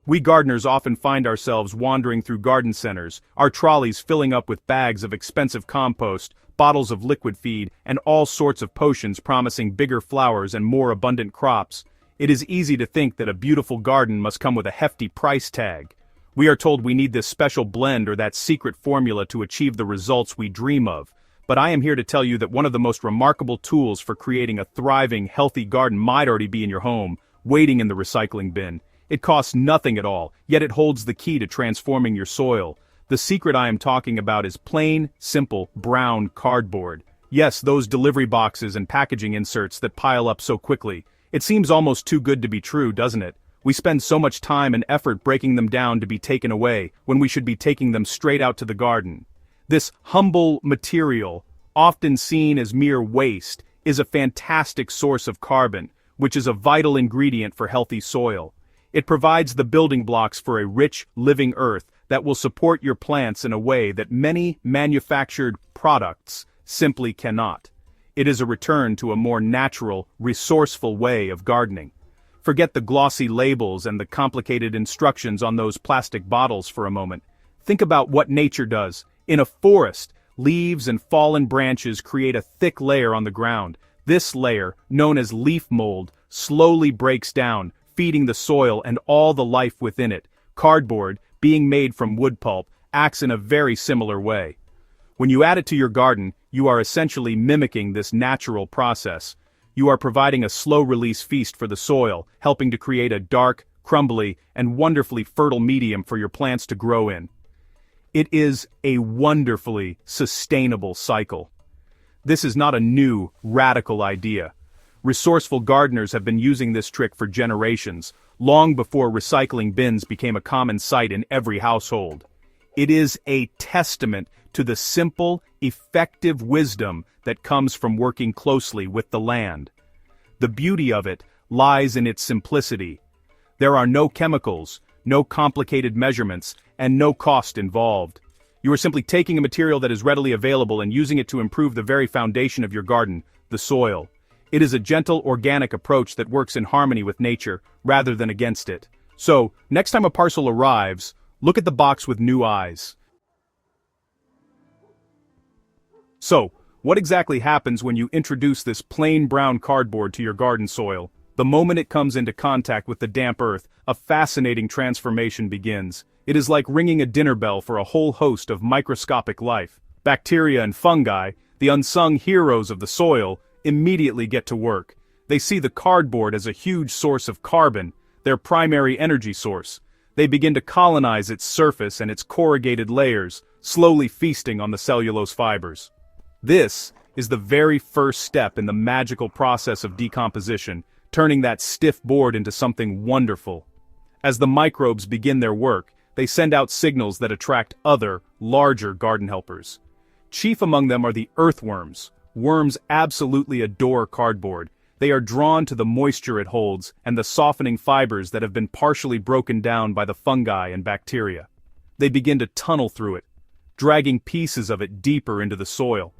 We gardeners often find ourselves wandering through garden centers, our trolleys filling up with bags of expensive compost, bottles of liquid feed, and all sorts of potions promising bigger flowers and more abundant crops. It is easy to think that a beautiful garden must come with a hefty price tag. We are told we need this special blend or that secret formula to achieve the results we dream of. But I am here to tell you that one of the most remarkable tools for creating a thriving, healthy garden might already be in your home, waiting in the recycling bin. It costs nothing at all, yet it holds the key to transforming your soil. The secret I am talking about is plain, simple, brown cardboard. Yes, those delivery boxes and packaging inserts that pile up so quickly. It seems almost too good to be true, doesn't it? We spend so much time and effort breaking them down to be taken away, when we should be taking them straight out to the garden. This humble material, often seen as mere waste, is a fantastic source of carbon, which is a vital ingredient for healthy soil. It provides the building blocks for a rich, living earth that will support your plants in a way that many manufactured products simply cannot. It is a return to a more natural, resourceful way of gardening. Forget the glossy labels and the complicated instructions on those plastic bottles for a moment. Think about what nature does. In a forest, leaves and fallen branches create a thick layer on the ground. This layer, known as leaf mold, slowly breaks down, feeding the soil and all the life within it. Cardboard, being made from wood pulp, acts in a very similar way. When you add it to your garden, you are essentially mimicking this natural process. You are providing a slow-release feast for the soil, helping to create a dark, crumbly, and wonderfully fertile medium for your plants to grow in. It is a wonderfully sustainable cycle. This is not a new, radical idea. Resourceful gardeners have been using this trick for generations, long before recycling bins became a common sight in every household. It is a testament to the simple, effective wisdom that comes from working closely with the land. The beauty of it lies in its simplicity. There are no chemicals, no complicated measurements, and no cost involved. You are simply taking a material that is readily available and using it to improve the very foundation of your garden, the soil. It is a gentle, organic approach that works in harmony with nature, rather than against it. So, next time a parcel arrives, look at the box with new eyes. So, what exactly happens when you introduce this plain brown cardboard to your garden soil? The moment it comes into contact with the damp earth, a fascinating transformation begins. It is like ringing a dinner bell for a whole host of microscopic life. Bacteria and fungi, the unsung heroes of the soil, immediately get to work. They see the cardboard as a huge source of carbon, their primary energy source. They begin to colonize its surface and its corrugated layers, slowly feasting on the cellulose fibers. This is the very first step in the magical process of decomposition, turning that stiff board into something wonderful. As the microbes begin their work, they send out signals that attract other, larger garden helpers. Chief among them are the earthworms. Worms absolutely adore cardboard. They are drawn to the moisture it holds and the softening fibers that have been partially broken down by the fungi and bacteria. They begin to tunnel through it, dragging pieces of it deeper into the soil.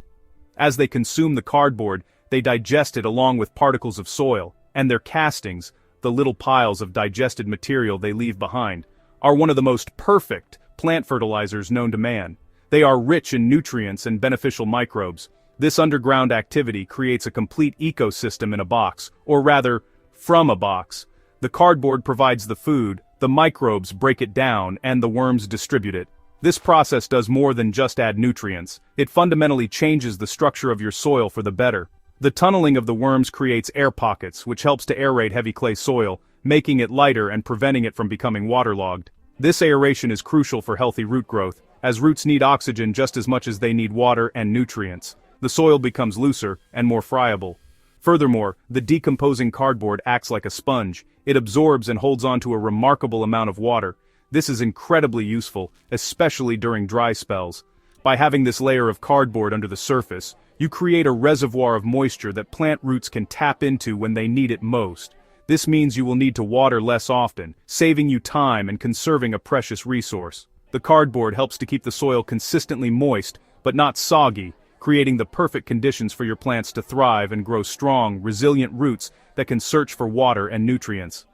As they consume the cardboard, they digest it along with particles of soil, and their castings, the little piles of digested material they leave behind, are one of the most perfect plant fertilizers known to man. They are rich in nutrients and beneficial microbes. This underground activity creates a complete ecosystem in a box, or rather, from a box. The cardboard provides the food, the microbes break it down, and the worms distribute it. This process does more than just add nutrients. It fundamentally changes the structure of your soil for the better. The tunneling of the worms creates air pockets, which helps to aerate heavy clay soil, making it lighter and preventing it from becoming waterlogged. This aeration is crucial for healthy root growth, as roots need oxygen just as much as they need water and nutrients. The soil becomes looser and more friable. Furthermore, the decomposing cardboard acts like a sponge. It absorbs and holds on to a remarkable amount of water. This is incredibly useful, especially during dry spells. By having this layer of cardboard under the surface, you create a reservoir of moisture that plant roots can tap into when they need it most. This means you will need to water less often, saving you time and conserving a precious resource. The cardboard helps to keep the soil consistently moist, but not soggy, creating the perfect conditions for your plants to thrive and grow strong, resilient roots that can search for water and nutrients.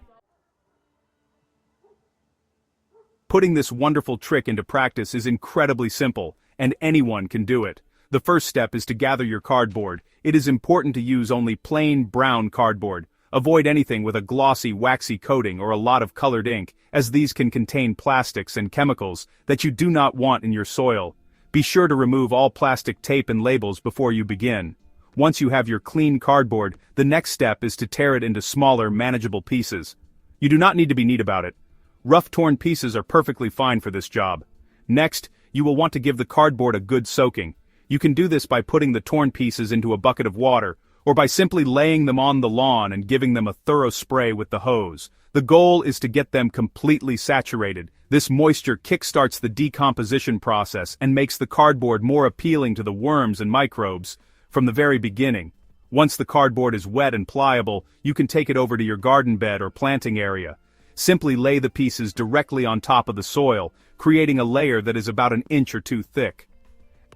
Putting this wonderful trick into practice is incredibly simple, and anyone can do it. The first step is to gather your cardboard. It is important to use only plain brown cardboard. Avoid anything with a glossy, waxy coating or a lot of colored ink, as these can contain plastics and chemicals that you do not want in your soil. Be sure to remove all plastic tape and labels before you begin. Once you have your clean cardboard, the next step is to tear it into smaller, manageable pieces. You do not need to be neat about it. Rough, torn pieces are perfectly fine for this job. Next, you will want to give the cardboard a good soaking. You can do this by putting the torn pieces into a bucket of water, or by simply laying them on the lawn and giving them a thorough spray with the hose. The goal is to get them completely saturated. This moisture kickstarts the decomposition process and makes the cardboard more appealing to the worms and microbes from the very beginning. Once the cardboard is wet and pliable, you can take it over to your garden bed or planting area. Simply lay the pieces directly on top of the soil, creating a layer that is about an inch or two thick.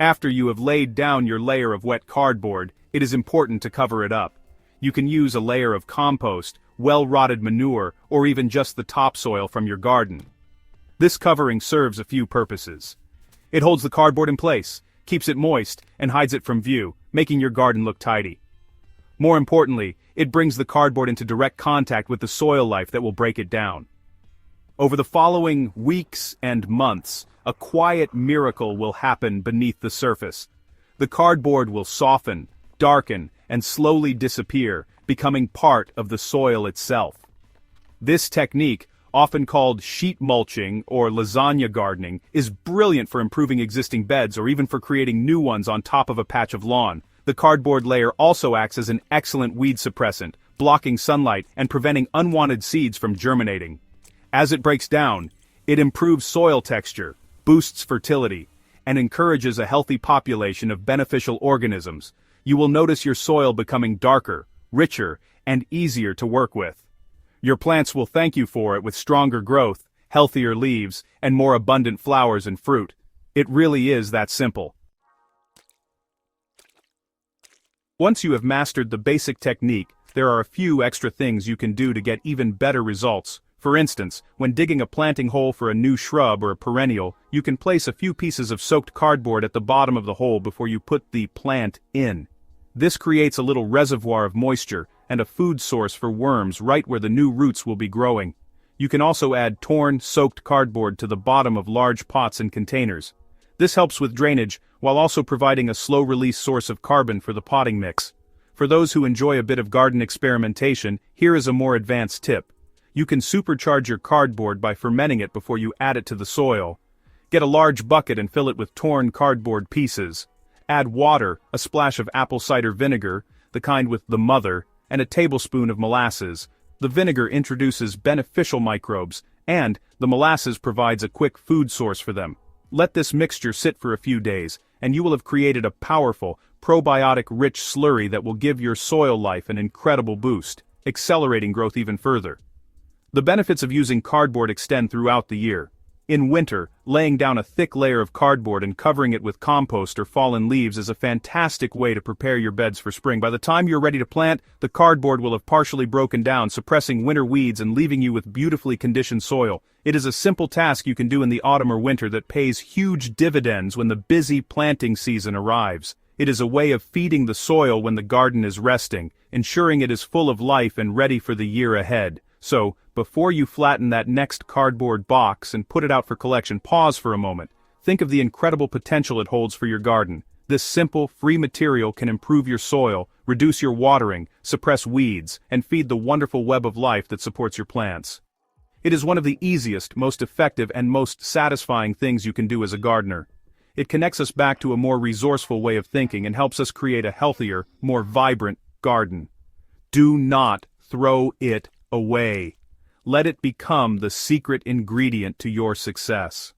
After you have laid down your layer of wet cardboard, it is important to cover it up. You can use a layer of compost, well-rotted manure, or even just the topsoil from your garden. This covering serves a few purposes. It holds the cardboard in place, keeps it moist, and hides it from view, making your garden look tidy. More importantly, it brings the cardboard into direct contact with the soil life that will break it down. Over the following weeks and months, a quiet miracle will happen beneath the surface. The cardboard will soften, darken, and slowly disappear, becoming part of the soil itself. This technique, often called sheet mulching or lasagna gardening, is brilliant for improving existing beds or even for creating new ones on top of a patch of lawn. The cardboard layer also acts as an excellent weed suppressant, blocking sunlight and preventing unwanted seeds from germinating. As it breaks down, it improves soil texture, boosts fertility, and encourages a healthy population of beneficial organisms. You will notice your soil becoming darker, richer, and easier to work with. Your plants will thank you for it with stronger growth, healthier leaves, and more abundant flowers and fruit. It really is that simple. Once you have mastered the basic technique, there are a few extra things you can do to get even better results. For instance, when digging a planting hole for a new shrub or a perennial, you can place a few pieces of soaked cardboard at the bottom of the hole before you put the plant in. This creates a little reservoir of moisture and a food source for worms right where the new roots will be growing. You can also add torn, soaked cardboard to the bottom of large pots and containers. This helps with drainage while also providing a slow-release source of carbon for the potting mix. For those who enjoy a bit of garden experimentation, here is a more advanced tip. You can supercharge your cardboard by fermenting it before you add it to the soil. Get a large bucket and fill it with torn cardboard pieces. Add water, a splash of apple cider vinegar, the kind with the mother, and a tablespoon of molasses. The vinegar introduces beneficial microbes, and the molasses provides a quick food source for them. Let this mixture sit for a few days, and you will have created a powerful, probiotic-rich slurry that will give your soil life an incredible boost, accelerating growth even further. The benefits of using cardboard extend throughout the year. In winter, laying down a thick layer of cardboard and covering it with compost or fallen leaves is a fantastic way to prepare your beds for spring. By the time you're ready to plant, the cardboard will have partially broken down, suppressing winter weeds and leaving you with beautifully conditioned soil. It is a simple task you can do in the autumn or winter that pays huge dividends when the busy planting season arrives. It is a way of feeding the soil when the garden is resting, ensuring it is full of life and ready for the year ahead. So, before you flatten that next cardboard box and put it out for collection, pause for a moment. Think of the incredible potential it holds for your garden. This simple, free material can improve your soil, reduce your watering, suppress weeds, and feed the wonderful web of life that supports your plants. It is one of the easiest, most effective, and most satisfying things you can do as a gardener. It connects us back to a more resourceful way of thinking and helps us create a healthier, more vibrant garden. Do not throw it away. Let it become the secret ingredient to your success.